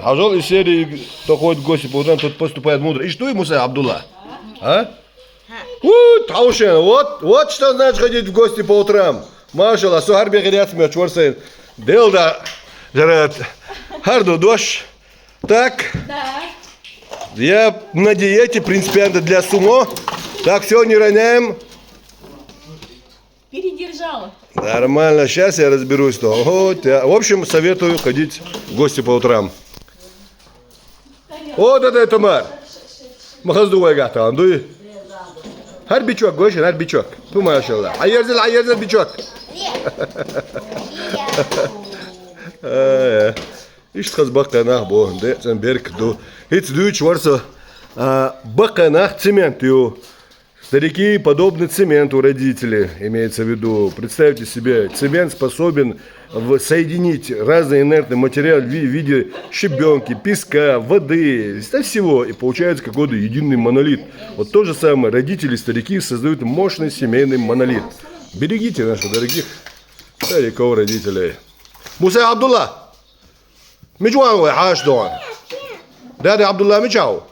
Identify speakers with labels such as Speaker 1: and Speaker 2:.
Speaker 1: Хажал из серии, кто ходит в гости по утрам, тот поступает мудро. И что ему сказать, Абдулла? А? Таушен, вот что значит ходить в гости по утрам. Машалла, сухар бегерят смеет, чворсен. Делда, жарат, харду дождь. Так.
Speaker 2: Да.
Speaker 1: Я на диете, принципиально для сумо. Так, все, не роняем.
Speaker 2: Передержала.
Speaker 1: Нормально, сейчас я разберусь. В общем, советую ходить в гости по утрам. Вот это Тамар. Махаздувай гата, андуй. Her бичок, гошин, her бичок. Ту машалла. Айерзел бичок. Иш хаз баканах бо, де сен берк ду. Хиц дуч варса баканах цемент ю. Старики подобны цементу родители, имеется в виду. Представьте себе, цемент способен соединить разные инертные материалы в виде щебенки, песка, воды, всего. И получается какой-то единый монолит. Вот то же самое, родители, старики создают мощный семейный монолит. Берегите наших дорогих стариков, родителей. Муса Абдулла, мичуан вы, хаш дуан. Дядя Абдулла, мичау.